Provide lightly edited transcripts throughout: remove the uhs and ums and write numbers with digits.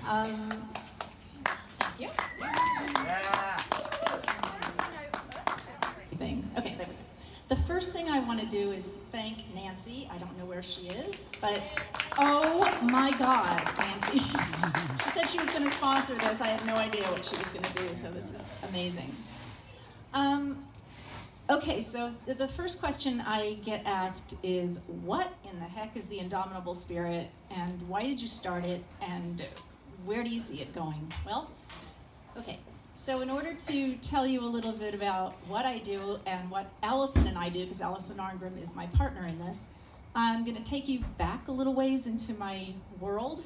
Thank you. Okay, there we go. The first thing I want to do is thank Nancy. I don't know where she is, but oh my God, Nancy. She said she was going to sponsor this. I had no idea what she was going to do, so this is amazing. Okay, so the first question I get asked is, what in the heck is the Indomitable Spirit, and why did you start it, and where do you see it going? Well, okay, so in order to tell you a little bit about what I do and what Allison and I do, because Allison Arngrim is my partner in this, I'm going to take you back a little ways into my world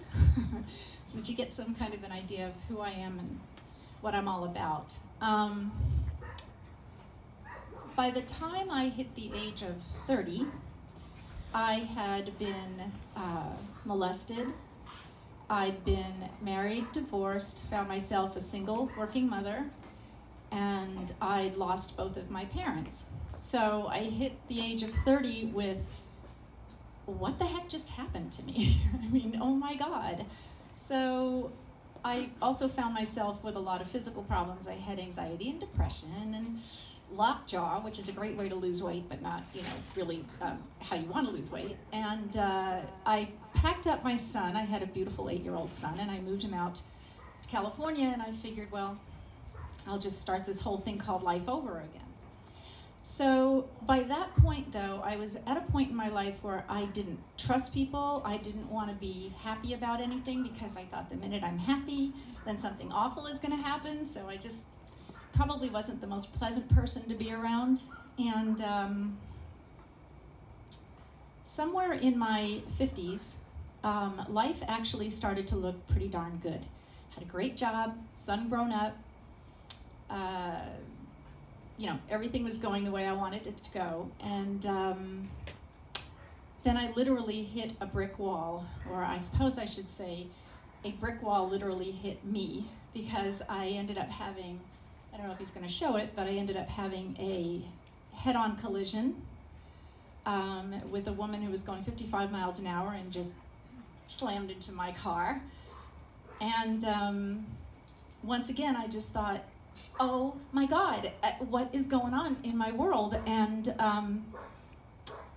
so that you get some kind of an idea of who I am and what I'm all about. By the time I hit the age of 30, I had been molested. I'd been married, divorced, found myself a single working mother, and I'd lost both of my parents. So I hit the age of 30 with, what the heck just happened to me? I mean, oh my God. So I also found myself with a lot of physical problems. I had anxiety and depression and lockjaw, which is a great way to lose weight, but not, really how you want to lose weight. And I packed up my son. I had a beautiful 8-year-old son, and I moved him out to California, and I figured, well, I'll just start this whole thing called life over again. So by that point, though, I was at a point in my life where I didn't trust people. I didn't want to be happy about anything because I thought the minute I'm happy, then something awful is going to happen. So I just probably wasn't the most pleasant person to be around. And somewhere in my 50s, life actually started to look pretty darn good. Had a great job, son grown up, everything was going the way I wanted it to go. And then I literally hit a brick wall, or I suppose I should say a brick wall literally hit me, because I ended up having, I don't know if he's going to show it, but I ended up having a head-on collision with a woman who was going 55 miles an hour and just slammed into my car. And once again, I just thought, oh my God, what is going on in my world? And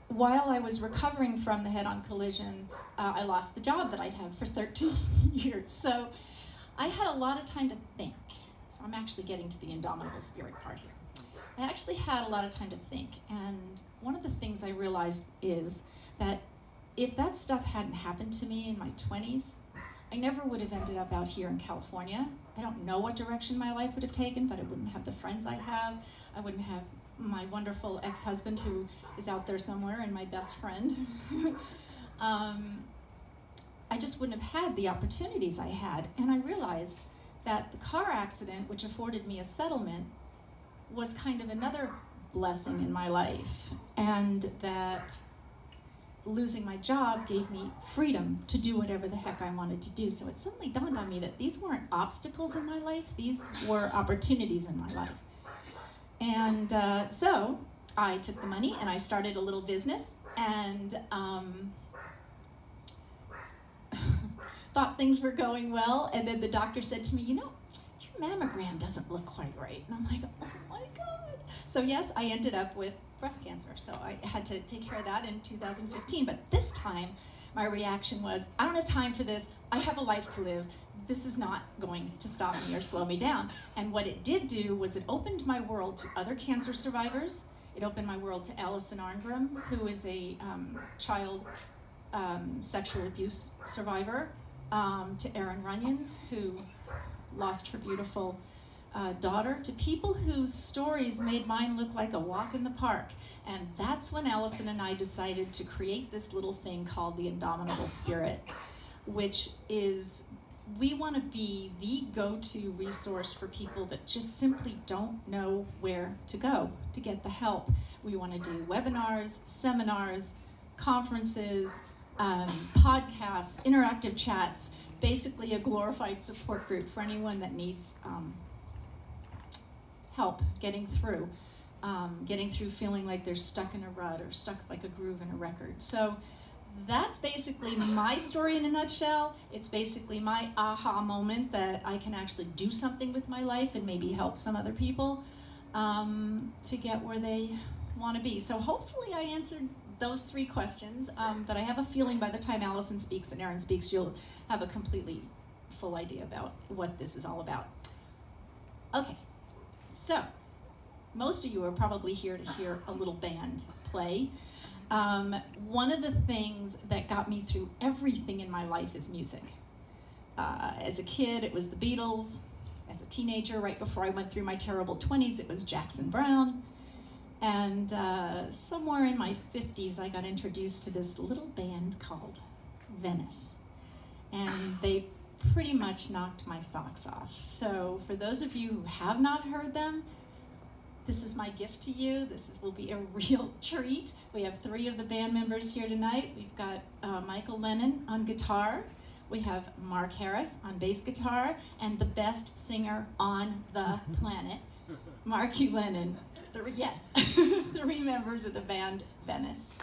while I was recovering from the head-on collision, I lost the job that I'd had for 13 years. So I had a lot of time to think. So I'm actually getting to the Indomitable Spirit part here. I actually had a lot of time to think, and one of the things I realized is that if that stuff hadn't happened to me in my 20s, I never would have ended up out here in California. I don't know what direction my life would have taken, but I wouldn't have the friends I have. I wouldn't have my wonderful ex-husband who is out there somewhere, and my best friend. I just wouldn't have had the opportunities I had. And I realized that the car accident, which afforded me a settlement, was kind of another blessing in my life, and that losing my job gave me freedom to do whatever the heck I wanted to do. So it suddenly dawned on me that these weren't obstacles in my life, these were opportunities in my life. And so I took the money and I started a little business, and thought things were going well, and then the doctor said to me, your mammogram doesn't look quite right. And I'm like, oh my God. So yes, I ended up with breast cancer. So I had to take care of that in 2015. But this time, my reaction was, I don't have time for this. I have a life to live. This is not going to stop me or slow me down. And what it did do was it opened my world to other cancer survivors. It opened my world to Allison Arngrim, who is a child sexual abuse survivor, to Erin Runyon, who lost her beautiful daughter, to people whose stories made mine look like a walk in the park. And that's when Allison and I decided to create this little thing called the Indomitable Spirit, which is, we want to be the go-to resource for people that just simply don't know where to go to get the help. We want to do webinars, seminars, conferences, podcasts, interactive chats, basically a glorified support group for anyone that needs help getting through feeling like they're stuck in a rut or stuck like a groove in a record. So that's basically my story in a nutshell. It's basically my aha moment that I can actually do something with my life and maybe help some other people to get where they want to be. So hopefully I answered those 3 questions, but I have a feeling by the time Allison speaks and Erin speaks, you'll have a completely full idea about what this is all about. Okay, so most of you are probably here to hear a little band play. One of the things that got me through everything in my life is music. As a kid, it was the Beatles. As a teenager, right before I went through my terrible 20s, it was Jackson Browne. And somewhere in my 50s, I got introduced to this little band called Venice. And they pretty much knocked my socks off. So for those of you who have not heard them, this is my gift to you. Will be a real treat. We have 3 of the band members here tonight. We've got Michael Lennon on guitar. We have Mark Harris on bass guitar, and the best singer on the planet, Marky Lennon. 3 members of the band Venice.